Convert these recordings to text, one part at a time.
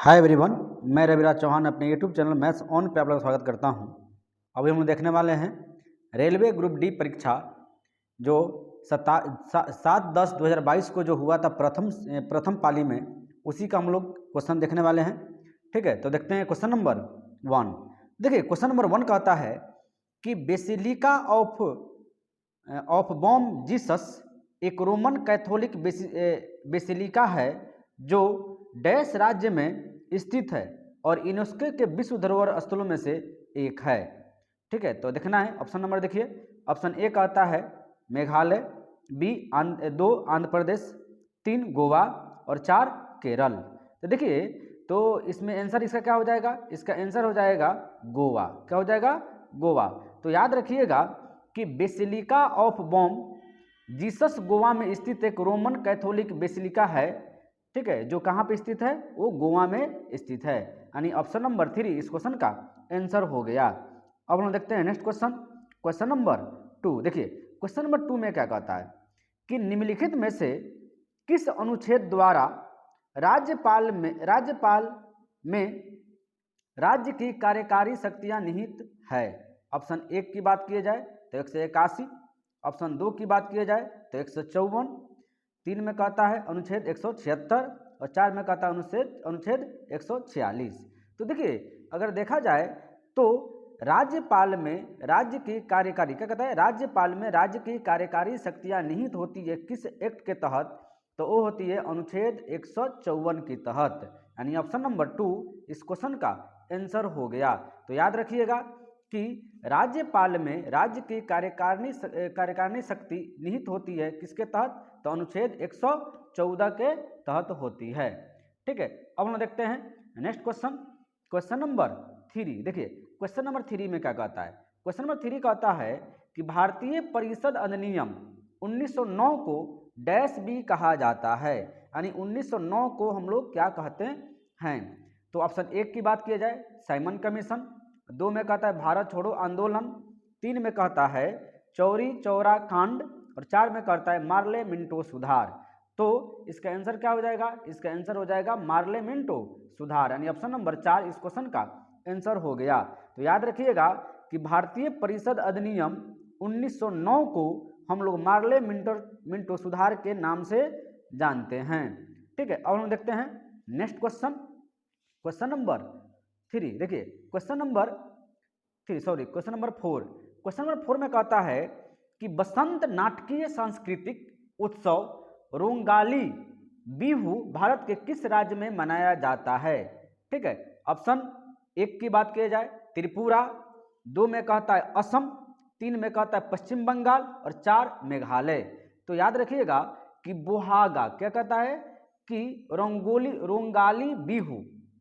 Hi everyone, मैं रविराज चौहान अपने YouTube channel maths on पे आप लोगों का स्वागत करता हूं। अभी हम लोग देखने वाले हैं रेलवे ग्रुप डी परीक्षा जो 7/10/2022 को जो हुआ था प्रथम पाली में, उसी का हम लोग क्वेश्चन देखने वाले हैं। ठीक है, तो देखते हैं क्वेश्चन नंबर 1। देखिए क्वेश्चन नंबर 1 कहता है कि बेसिलिका ऑफ बॉम जीसस एक रोमन कैथोलिक बेसिलिका है जो डैश राज्य में स्थित है और यूनेस्को के विश्व धरोहर स्थलों में से एक है। ठीक है, तो देखना है ऑप्शन नंबर। देखिए ऑप्शन ए कहता है मेघालय, बी 2 आंध्र प्रदेश, 3 गोवा और 4 केरल। तो देखिए तो इसमें आंसर इसका क्या हो जाएगा? इसका आंसर हो जाएगा गोवा। क्या हो जाएगा? गोवा। तो याद रखिएगा कि basilica of Bom Jesus Goa में स्थित एक रोमन कैथोलिक बेसिलिका है। ठीक है, जो कहाँ पे स्थित है? वो गोवा में स्थित है। यानी ऑप्शन नंबर 3 इस क्वेश्चन का आंसर हो गया। अब हम देखते हैं नेक्स्ट क्वेश्चन, क्वेश्चन नंबर 2। देखिए क्वेश्चन नंबर 2 में क्या कहता है कि निम्नलिखित में से किस अनुच्छेद द्वारा राज्यपाल में राज्य की कार्यकारी शक्तियां निहित है? ऑप्शन 1 की बात की जाए तो 181, ऑप्शन 2 की बात की जाए तो 154, 3 में कहता है अनुच्छेद 176 और 4 में कहता है अनुच्छेद 146। तो देखिए अगर देखा जाए तो राज्यपाल में राज्य की कार्यकारी, क्या कहता है, राज्यपाल में राज्य की कार्यकारी शक्तियां निहित होती है किस एक्ट के तहत? तो वो होती है अनुच्छेद 154 के तहत। यानी ऑप्शन नंबर 2 इस क्वेश्चन का आंसर हो गया। तो याद रखिएगा कि राज्यपाल में राज्य की कार्यकारिणी शक्ति निहित होती है किसके तहत? तो अनुच्छेद 114 के तहत होती है। ठीक है, अब हम देखते हैं नेक्स्ट क्वेश्चन, क्वेश्चन नंबर 3। देखिए क्वेश्चन नंबर 3 में क्या कहता है? क्वेश्चन नंबर 3 कहता है कि भारतीय परिषद अधिनियम 1909 को डैश बी कहा जाता है। यानी 1909 को हम लोग क्या कहते हैं? तो ऑप्शन 1 की बात की जाए साइमन कमीशन, 2 में कहता है भारत छोड़ो आंदोलन, 3 में कहता है चौरी चौरा कांड और 4 में कहता है मार्ले मिंटो सुधार। तो इसका आंसर क्या हो जाएगा? इसका आंसर हो जाएगा मार्ले मिंटो सुधार। यानी ऑप्शन नंबर 4 इस क्वेश्चन का आंसर हो गया। तो याद रखिएगा कि भारतीय परिषद अधिनियम 1909 को हम लोग मार्ले मिंटो सुधार के नाम से जानते हैं। ठीक है, अब हम देखते हैं नेक्स्ट क्वेश्चन, क्वेश्चन नंबर 3। देखिए क्वेश्चन नंबर 4। क्वेश्चन नंबर 4 में कहता है कि बसंत नाटकीय सांस्कृतिक उत्सव रोंगाली बिहू भारत के किस राज्य में मनाया जाता है? ठीक है, ऑप्शन 1 की बात की जाए त्रिपुरा, 2 में कहता है असम, 3 में कहता है पश्चिम बंगाल और 4 मेघालय। तो याद रखिएगा कि बोहागा, क्या कहता है कि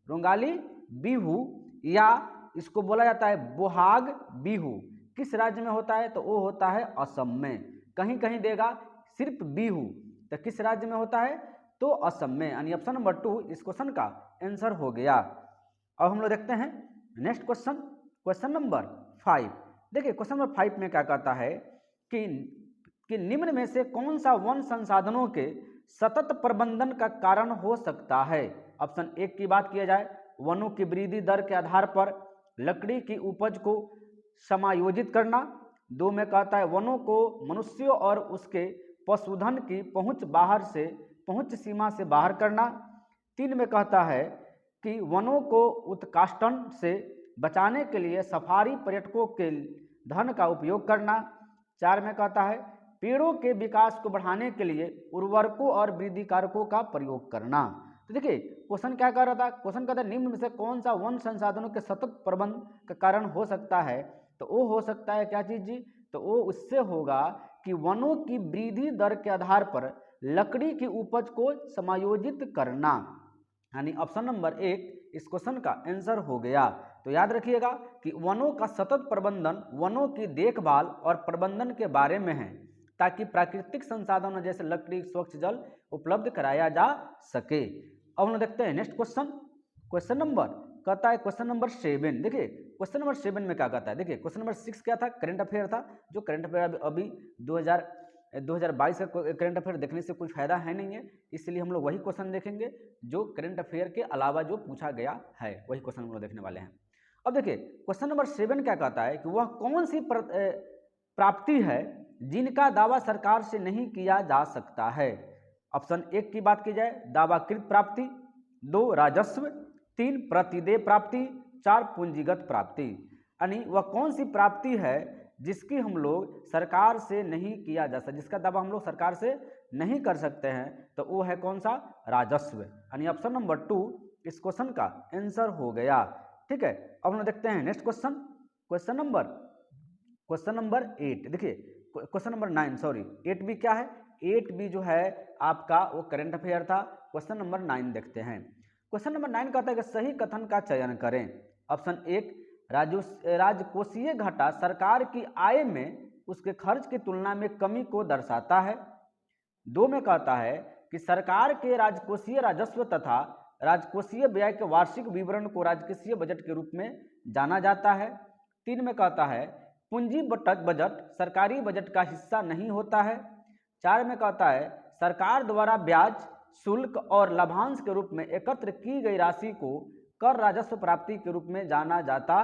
रोंगाली बिहू या इसको बोला जाता है बोहाग बिहू किस राज्य में होता है? तो वो होता है असम में। कहीं कहीं देगा सिर्फ बिहू, तो किस राज्य में होता है? तो असम में। यानी ऑप्शन नंबर 2 इस क्वेश्चन का आंसर हो गया। अब हम लोग देखते हैं नेक्स्ट क्वेश्चन, क्वेश्चन नंबर 5। देखिए क्वेश्चन नंबर 5 में क्या कहता है कि निम्न में से कौन सा वन संसाधनों के सतत प्रबंधन का कारण हो सकता है? ऑप्शन 1 की बात की जाए वनों की वृद्धि दर के आधार पर लकड़ी की उपज को समायोजित करना, 2 में कहता है वनों को मनुष्यों और उसके पशुधन की पहुंच सीमा से बाहर करना, 3 में कहता है कि वनों को उत्काष्ठन से बचाने के लिए सफारी पर्यटकों के धन का उपयोग करना, 4 में कहता है पेड़ों के विकास को बढ़ाने के लिए उर्वरकों और वृद्धि कारकों का प्रयोग करना। तो देखिए क्वेश्चन क्या कर रहा था? क्वेश्चन कहता है निम्न में से कौन सा वन संसाधनों के सतत प्रबंध का कारण हो सकता है? तो वो हो सकता है क्या चीज जी? तो वो उससे होगा कि वनों की वृद्धि दर के आधार पर लकड़ी की उपज को समायोजित करना। यानी ऑप्शन नंबर 1 इस क्वेश्चन का आंसर हो गया। तो याद रखिएगा कि वनों का सतत प्रबंधन वनों की देखभाल और प्रबंधन के बारे में है ताकि प्राकृतिक संसाधनों जैसे लकड़ी, स्वच्छ जल उपलब्ध कराया जा सके। अब हम देखते हैं नेक्स्ट क्वेश्चन, क्वेश्चन नंबर कहता है क्वेश्चन नंबर 7। देखिए क्वेश्चन नंबर 7 में क्या कहता है? देखिए क्वेश्चन नंबर 6 क्या था? करंट अफेयर था, जो करंट अफेयर अभी 2022 का करंट अफेयर देखने से कोई फायदा है नहीं है, इसलिए हम लोग वही क्वेश्चन देखेंगे जो करंट अफेयर के अलावा जो पूछा गया है, वही क्वेश्चन हम लोग देखने वाले हैं। अब देखिए क्वेश्चन नंबर 7 क्या कहता है कि वह कौन सी प्राप्ति है जिनका दावा सरकार से नहीं किया जा सकता है। ऑप्शन 1 की बात की जाए दावाकृत प्राप्ति, 2 राजस्व, 3 प्रतिदेय प्राप्ति, 4 पूंजीगत प्राप्ति। यानी वह कौन सी प्राप्ति है जिसकी हम लोग सरकार से नहीं किया जा सकता, जिसका दावा हम लोग सरकार से नहीं कर सकते हैं, तो वो है कौन सा, राजस्व। यानी ऑप्शन नंबर 2 इस क्वेश्चन का आंसर हो गया। ठीक है, अब हम देखते हैं नेक्स्ट क्वेश्चन, क्वेश्चन नंबर 8। देखिए क्वेश्चन नंबर 9 सॉरी 8 भी क्या है, 8 भी जो है आपका वो करंट अफेयर था। क्वेश्चन नंबर 9 देखते हैं। क्वेश्चन नंबर 9 कहता है कि सही कथन का चयन करें। ऑप्शन 1 राजकोषीय घाटा सरकार की आय में उसके खर्च की तुलना में कमी को दर्शाता है। 2 में कहता है कि सरकार के राजकोषीय राजस्व तथा राजकोषीय व्यय के वार्षिक विवरण को राजकोषीय बजट के रूप में जाना जाता है। 3 में कहता है पूंजी बजट सरकारी बजट का हिस्सा नहीं होता है। 4 में कहता है सरकार द्वारा ब्याज, शुल्क और लाभांश के रूप में एकत्र की गई राशि को कर राजस्व प्राप्ति के रूप में जाना जाता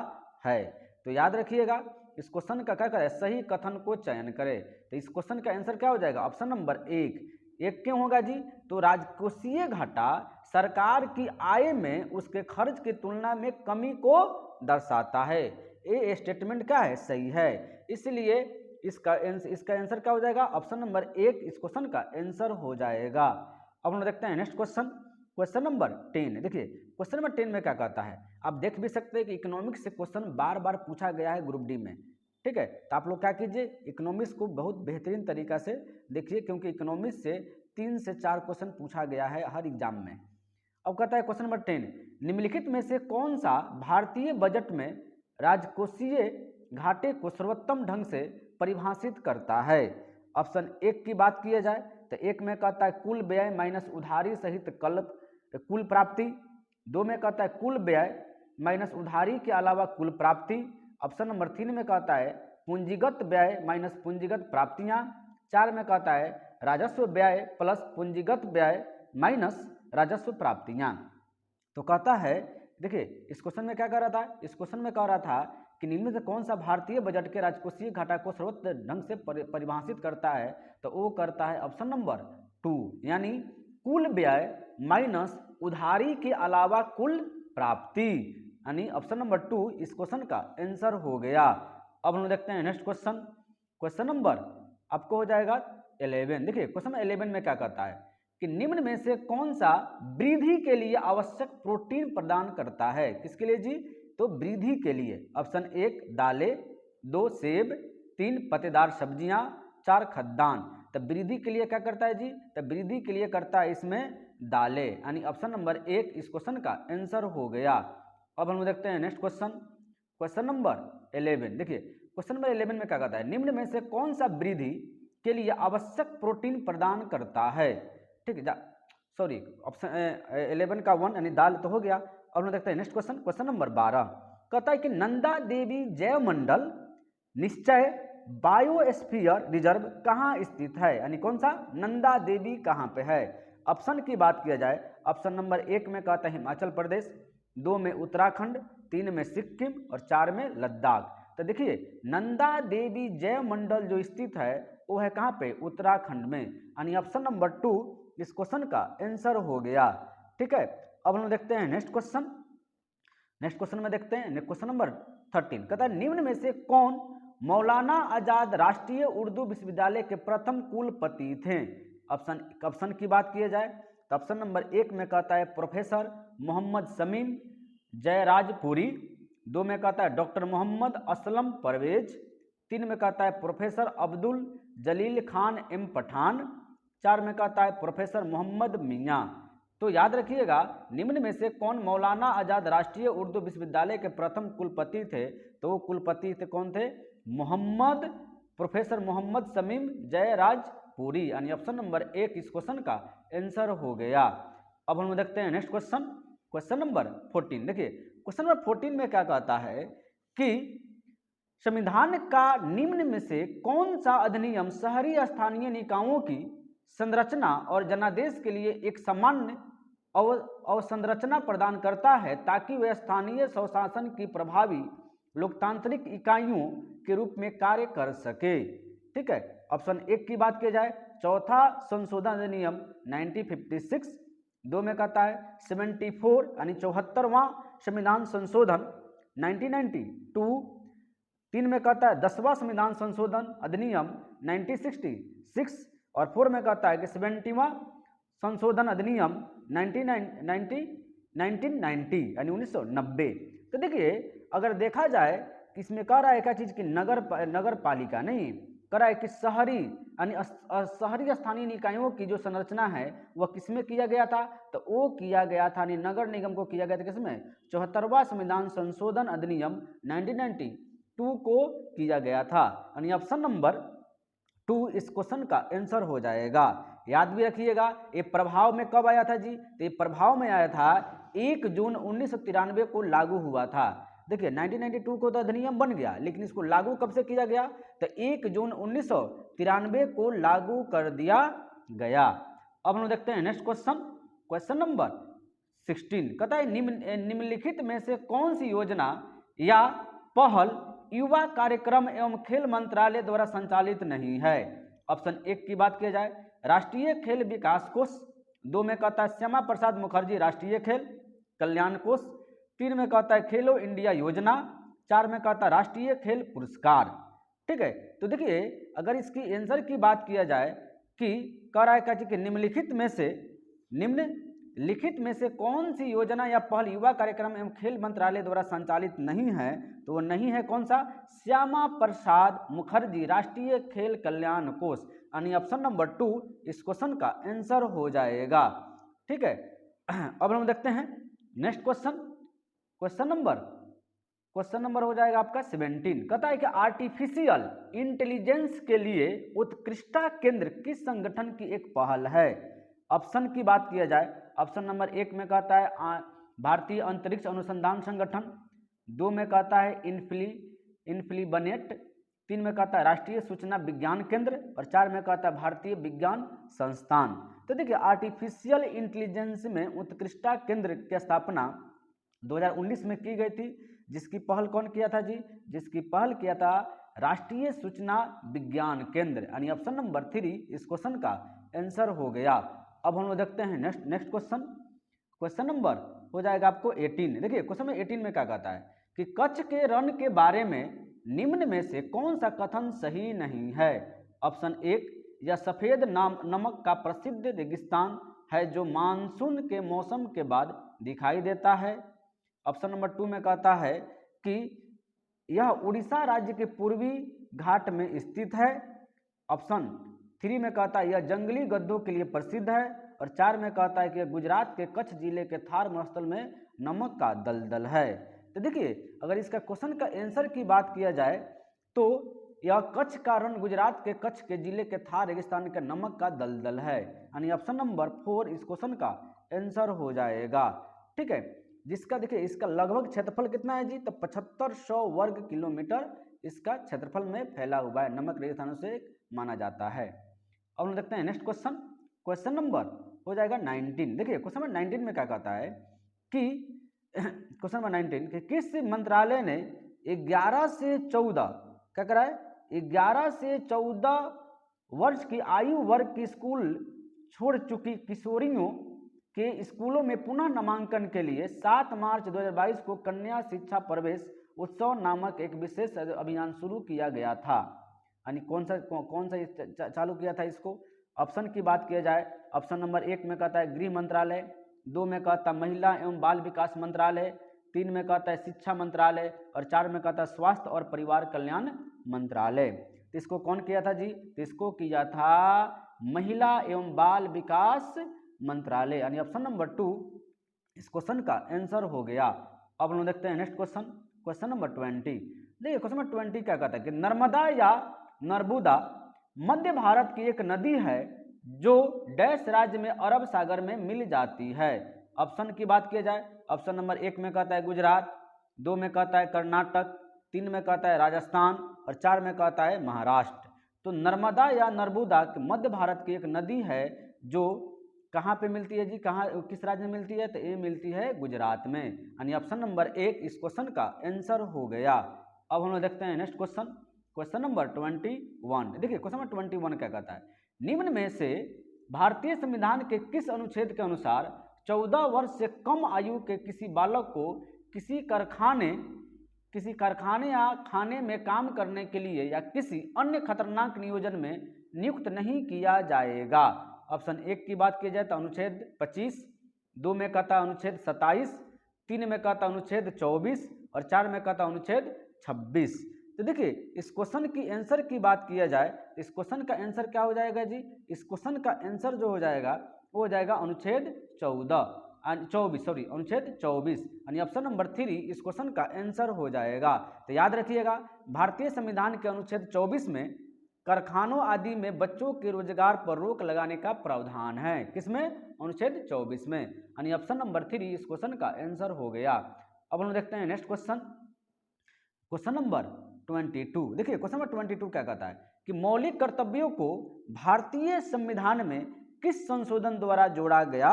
है। तो याद रखिएगा इस क्वेश्चन का क्या करें, सही कथन को चयन करें। तो इस क्वेश्चन का आंसर क्या हो जाएगा, ऑप्शन नंबर 1 क्यों होगा जी, तो राजकोषीय घाटा सरकार की आय में उसके खर्च की तुलना में कमी को दर्शाता है। ये स्टेटमेंट क्या है, सही है, इसलिए इसका आंसर क्या हो जाएगा, ऑप्शन नंबर 1 इस क्वेश्चन का आंसर हो जाएगा। अब हम देखते हैं नेक्स्ट क्वेश्चन, क्वेश्चन नंबर 10। देखिए क्वेश्चन नंबर 10 में क्या कहता है, आप देख भी सकते हैं कि इकोनॉमिक्स से क्वेश्चन बार बार पूछा गया है ग्रुप डी में। ठीक है, तो आप लोग क्या कीजिए, इकोनॉमिक्स को बहुत बेहतरीन तरीका से देखिए, क्योंकि इकोनॉमिक्स से 3 से 4 क्वेश्चन पूछा गया है हर एग्जाम में। अब कहता है क्वेश्चन नंबर 10, निम्नलिखित में से कौन सा भारतीय बजट में राजकोषीय घाटे को सर्वोत्तम ढंग से परिभाषित करता है। ऑप्शन 1 की बात किया जाए तो 1 में कहता है कुल व्यय माइनस उधारी सहित कुल प्राप्ति। 2 में कहता है कुल व्यय माइनस उधारी के अलावा कुल प्राप्ति। ऑप्शन नंबर 3 में कहता है पूंजीगत व्यय माइनस पूंजीगत प्राप्तियां। 4 में कहता है राजस्व व्यय प्लस पूंजीगत व्यय माइनस राजस्व प्राप्तियां। तो कहता है देखिए इस क्वेश्चन में क्या कर रहा था, इस क्वेश्चन में कह रहा था कि निम्न में से कौन सा भारतीय बजट के राजकोषीय घाटा को सर्वोत्तम ढंग से परिभाषित करता है, तो वो करता है ऑप्शन नंबर 2 यानी कुल व्यय माइनस उधारी के अलावा कुल प्राप्ति, यानी ऑप्शन नंबर 2 इस क्वेश्चन का आंसर हो गया। अब हम देखते हैं नेक्स्ट क्वेश्चन, क्वेश्चन नंबर आपको हो जाएगा 11। देखिए क्वेश्चन 11 में क्या कहता है कि निम्न में से कौन सा वृद्धि के लिए आवश्यक प्रोटीन प्रदान करता है, किसके लिए जी, तो वृद्धि के लिए। ऑप्शन 1 दालें, 2 सेब, 3 पत्तेदार सब्जियां, 4 खाद्यान्न। तो वृद्धि के लिए क्या करता है जी, तो वृद्धि के लिए करता है इसमें दालें, यानी ऑप्शन नंबर 1 इस क्वेश्चन का आंसर हो गया। अब हम देखते हैं नेक्स्ट क्वेश्चन, क्वेश्चन नंबर 11। देखिए क्वेश्चन नंबर 11 में क्या कहता है, निम्न में से कौन सा वृद्धि के लिए आवश्यक प्रोटीन प्रदान करता है। ठीक है, सॉरी ऑप्शन 11 का 1 यानी दाल तो हो गया। अब हम देखते हैं नेक्स्ट क्वेश्चन, क्वेश्चन नंबर 12 कहता है कि नंदा देवी जैव मंडल निश्चय बायोस्फीयर रिजर्व कहाँ स्थित है, यानी कौन सा, नंदा देवी कहाँ पे है। ऑप्शन की बात किया जाए, ऑप्शन नंबर 1 में कहता है हिमाचल प्रदेश, 2 में उत्तराखंड, 3 में सिक्किम और 4 में लद्दाख। तो देखिए नंदा देवी जैव मंडल जो स्थित है वो है कहाँ पे, उत्तराखंड में, यानी ऑप्शन नंबर 2 इस क्वेश्चन का आंसर हो गया। ठीक है, अब हम देखते हैं नेक्स्ट क्वेश्चन, नेक्स्ट क्वेश्चन में देखते हैं क्वेश्चन नंबर 13 कहता है निम्न में से कौन मौलाना आजाद राष्ट्रीय उर्दू विश्वविद्यालय के प्रथम कुलपति थे। ऑप्शन की बात की जाए तो ऑप्शन नंबर 1 में कहता है प्रोफेसर मोहम्मद शमीम जयराजपुरी, 2 में कहता है डॉक्टर मोहम्मद असलम परवेज, 3 में कहता है प्रोफेसर अब्दुल जलील खान एम पठान, 4 में कहता है प्रोफेसर मोहम्मद मियाँ। तो याद रखिएगा निम्न में से कौन मौलाना आजाद राष्ट्रीय उर्दू विश्वविद्यालय के प्रथम कुलपति थे, तो वो कुलपति थे कौन थे, प्रोफेसर मोहम्मद शमीम जयराजपुरी, यानी ऑप्शन नंबर 1 इस क्वेश्चन का आंसर हो गया। अब हम देखते हैं नेक्स्ट क्वेश्चन, क्वेश्चन नंबर 14। देखिए क्वेश्चन नंबर 14 में क्या कहता है कि संविधान का निम्न में से कौन सा अधिनियम शहरी स्थानीय निकायों की संरचना और जनादेश के लिए एक सामान्य अवसंरचना प्रदान करता है ताकि वे स्थानीय स्वशासन की प्रभावी लोकतांत्रिक इकाइयों के रूप में कार्य कर सके। ठीक है, ऑप्शन 1 की बात की जाए, चौथा संशोधन अधिनियम 1956, 2 में कहता है 74 यानी 74वां संविधान संशोधन 1992, 3 में कहता है 10वां संविधान संशोधन अधिनियम 1966 और 4 में कहता है कि 70वां संशोधन अधिनियम 1990 यानी 1990। तो देखिए अगर देखा जाए कि इसमें कह रहा है क्या चीज़ की नगर पालिका नहीं, कह रहा है कि शहरी यानी शहरी स्थानीय निकायों की जो संरचना है वह किसमें किया गया था, तो वो किया गया था यानी नगर निगम को किया गया था किसमें, 74वां संविधान संशोधन अधिनियम 1992 को किया गया था। यानी ऑप्शन नंबर 2 इस क्वेश्चन का आंसर हो जाएगा। याद भी रखिएगा ये प्रभाव में कब आया था जी, तो ये प्रभाव में आया था 1 जून 1993 को लागू हुआ था। देखिए 1992 को तो अधिनियम बन गया लेकिन इसको लागू कब से किया गया, तो 1 जून 1993 को लागू कर दिया गया। अब हम देखते हैं नेक्स्ट क्वेश्चन, क्वेश्चन नंबर 16 कहता है निम्नलिखित में से कौन सी योजना या पहल युवा कार्यक्रम एवं खेल मंत्रालय द्वारा संचालित नहीं है। ऑप्शन 1 की बात की जाए, राष्ट्रीय खेल विकास कोष, 2 में कहता है श्यामा प्रसाद मुखर्जी राष्ट्रीय खेल कल्याण कोष, 3 में कहता है खेलो इंडिया योजना, 4 में कहता है राष्ट्रीय खेल पुरस्कार। ठीक है, तो देखिए अगर इसकी आंसर की बात किया जाए कि कह रहा है कि निम्नलिखित में से कौन सी योजना या पहल युवा कार्यक्रम एवं खेल मंत्रालय द्वारा संचालित नहीं है, तो वो नहीं है कौन सा, श्यामा प्रसाद मुखर्जी राष्ट्रीय खेल कल्याण कोष। यानी ऑप्शन नंबर 2 इस क्वेश्चन का आंसर हो जाएगा। ठीक है, अब हम देखते हैं नेक्स्ट क्वेश्चन, क्वेश्चन नंबर हो जाएगा आपका 17। कहता है कि आर्टिफिशियल इंटेलिजेंस के लिए उत्कृष्टता केंद्र किस संगठन की एक पहल है। ऑप्शन की बात किया जाए, ऑप्शन नंबर 1 में कहता है भारतीय अंतरिक्ष अनुसंधान संगठन, 2 में कहता है इन्फ्लीबनेट, 3 में कहता है राष्ट्रीय सूचना विज्ञान केंद्र और 4 में कहता है भारतीय विज्ञान संस्थान। तो देखिए आर्टिफिशियल इंटेलिजेंस में उत्कृष्टता केंद्र की स्थापना 2019 में की गई थी, जिसकी पहल कौन किया था जी, जिसकी पहल किया था राष्ट्रीय सूचना विज्ञान केंद्र। यानी ऑप्शन नंबर 3 इस क्वेश्चन का आंसर हो गया। अब हम लोग देखते हैं नेक्स्ट क्वेश्चन, क्वेश्चन नंबर हो जाएगा आपको 18। देखिए क्वेश्चन में 18 में क्या कहता है कि कच्छ के रण के बारे में निम्न में से कौन सा कथन सही नहीं है। ऑप्शन 1, यह सफेद नमक का प्रसिद्ध रेगिस्तान है जो मानसून के मौसम के बाद दिखाई देता है। ऑप्शन नंबर 2 में कहता है कि यह उड़ीसा राज्य के पूर्वी घाट में स्थित है। ऑप्शन 3 में कहता है यह जंगली गद्धों के लिए प्रसिद्ध है और 4 में कहता है कि गुजरात के कच्छ जिले के थार मरुस्थल में नमक का दलदल है। तो देखिए अगर इसका क्वेश्चन का आंसर की बात किया जाए तो यह कच्छ का रण गुजरात के कच्छ के जिले के थार रेगिस्तान के नमक का दलदल है। यानी ऑप्शन नंबर 4 इस क्वेश्चन का आंसर हो जाएगा। ठीक है, जिसका देखिए इसका लगभग क्षेत्रफल कितना है जी, तो 7500 वर्ग किलोमीटर इसका क्षेत्रफल में फैला हुआ है, नमक रेगिस्तानों से माना जाता है। अब हम देखते हैं नेक्स्ट क्वेश्चन, क्वेश्चन नंबर हो जाएगा 19। देखिए क्वेश्चन नंबर 19 में क्या कहता है कि क्वेश्चन नंबर 19 कि किस मंत्रालय ने 11 से 14 क्या करा है, 11 से 14 वर्ष की आयु वर्ग की स्कूल छोड़ चुकी किशोरियों के स्कूलों में पुनः नामांकन के लिए 7 मार्च 2022 को कन्या शिक्षा प्रवेश उत्सव नामक एक विशेष अभियान शुरू किया गया था। यानी कौन सा चालू किया था इसको। ऑप्शन की बात किया जाए, ऑप्शन नंबर 1 में कहता है गृह मंत्रालय, 2 में कहता है महिला एवं बाल विकास मंत्रालय, 3 में कहता है शिक्षा मंत्रालय और 4 में कहता है स्वास्थ्य और परिवार कल्याण मंत्रालय। तो इसको कौन किया था जी, तो इसको किया था महिला एवं बाल विकास मंत्रालय। यानी ऑप्शन नंबर 2 इस क्वेश्चन का आंसर हो गया। अब हम देखते हैं नेक्स्ट क्वेश्चन, क्वेश्चन नंबर 20। देखिए क्वेश्चन नंबर 20 क्या कहता है कि नर्मदा या नर्मदा मध्य भारत की एक नदी है जो डैश राज्य में अरब सागर में मिल जाती है। ऑप्शन की बात की जाए, ऑप्शन नंबर 1 में कहता है गुजरात, 2 में कहता है कर्नाटक, 3 में कहता है राजस्थान और 4 में कहता है महाराष्ट्र। तो नर्मदा या नर्मदा मध्य भारत की एक नदी है जो कहाँ पे मिलती है जी, कहाँ किस राज्य में मिलती है, तो ये मिलती है गुजरात में, यानी ऑप्शन नंबर 1 इस क्वेश्चन का आंसर हो गया। अब हम लोग देखते हैं नेक्स्ट क्वेश्चन, क्वेश्चन नंबर 21। देखिए क्वेश्चन नंबर 21 क्या कहता है, निम्न में से भारतीय संविधान के किस अनुच्छेद के अनुसार 14 वर्ष से कम आयु के किसी बालक को किसी कारखाने या खाने में काम करने के लिए या किसी अन्य खतरनाक नियोजन में नियुक्त नहीं किया जाएगा। ऑप्शन 1 की बात की जाए तो अनुच्छेद 25, 2 में कहता है अनुच्छेद 27, 3 में कहता है अनुच्छेद 24 और 4 में कहता है अनुच्छेद 26। तो देखिए इस क्वेश्चन की आंसर की बात किया जाए तो इस क्वेश्चन का आंसर क्या हो जाएगा जी, इस क्वेश्चन का आंसर जो हो जाएगा वो हो जाएगा अनुच्छेद 24, यानी ऑप्शन नंबर 3 इस क्वेश्चन का आंसर हो जाएगा। तो याद रखिएगा भारतीय संविधान के अनुच्छेद 24 में कारखानों आदि में बच्चों के रोजगार पर रोक लगाने का प्रावधान है, किसमें, अनुच्छेद 24 में, यानी ऑप्शन नंबर 3 इस क्वेश्चन का आंसर हो गया। अब हम देखते हैं नेक्स्ट क्वेश्चन, क्वेश्चन नंबर 22। देखिए क्वेश्चन नंबर 22 क्या कहता है कि मौलिक कर्तव्यों को भारतीय संविधान में किस संशोधन द्वारा जोड़ा गया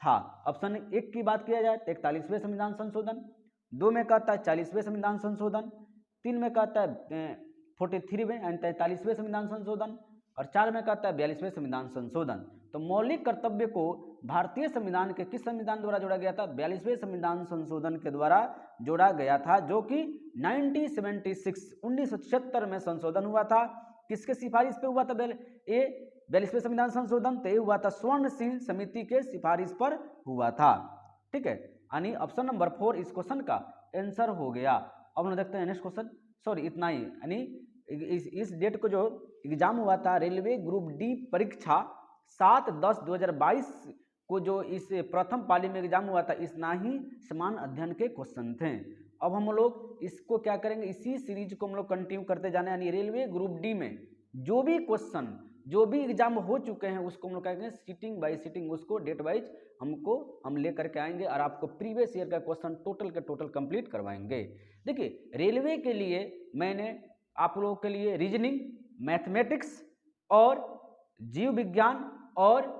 था। ऑप्शन 1 की बात किया जाए तो 41वें संविधान संशोधन, 2 में कहता है 40वें संविधान संशोधन, 3 में कहता है 43वें यानी 43वें संविधान संशोधन और 4 में कहता है 42वें संविधान संशोधन। तो मौलिक कर्तव्य को भारतीय संविधान के किस संविधान द्वारा जोड़ा गया था, 42वें संविधान संशोधन के द्वारा जोड़ा गया था, जो कि 1976 में संशोधन हुआ था। किसके सिफारिश पे हुआ था, 42वें संविधान संशोधन, तो ये हुआ था स्वर्ण सिंह समिति के सिफारिश पर हुआ था। ठीक है, यानी ऑप्शन नंबर 4 इस क्वेश्चन का आंसर हो गया। अब हम देखते हैं नेक्स्ट क्वेश्चन, सॉरी इतना ही, यानी इस डेट को जो एग्जाम हुआ था रेलवे ग्रुप डी परीक्षा 7/10/2022 को जो इस प्रथम पाली में एग्जाम हुआ था, इतना ही समान अध्ययन के क्वेश्चन थे। अब हम लोग इसको क्या करेंगे, इसी सीरीज को हम लोग कंटिन्यू करते जाना, यानी रेलवे ग्रुप डी में जो भी क्वेश्चन जो भी एग्जाम हो चुके हैं उसको हम लोग कहेंगे सीटिंग बाय सीटिंग, उसको डेट वाइज हम लेकर के आएंगे और आपको प्रीवियस ईयर का क्वेश्चन टोटल के टोटल कंप्लीट करवाएंगे। देखिए रेलवे के लिए मैंने आप लोगों के लिए रीजनिंग, मैथमेटिक्स और जीव विज्ञान और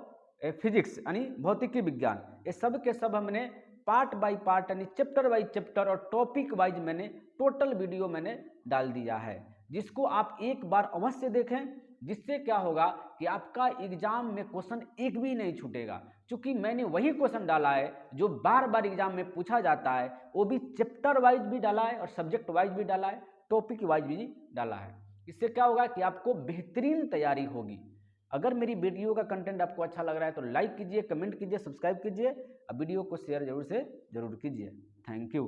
फिजिक्स यानी भौतिकी विज्ञान, ये सब के सब हमने पार्ट बाय पार्ट यानी चैप्टर बाय चैप्टर और टॉपिक वाइज मैंने टोटल वीडियो मैंने डाल दिया है, जिसको आप एक बार अवश्य देखें, जिससे क्या होगा कि आपका एग्जाम में क्वेश्चन एक भी नहीं छूटेगा। क्योंकि मैंने वही क्वेश्चन डाला है जो बार बार एग्जाम में पूछा जाता है, वो भी चैप्टर वाइज भी डाला है और सब्जेक्ट वाइज भी डाला है, टॉपिक वाइज भी डाला है। इससे क्या होगा कि आपको बेहतरीन तैयारी होगी। अगर मेरी वीडियो का कंटेंट आपको अच्छा लग रहा है तो लाइक कीजिए, कमेंट कीजिए, सब्सक्राइब कीजिए और वीडियो को शेयर जरूर से जरूर कीजिए। Thank you.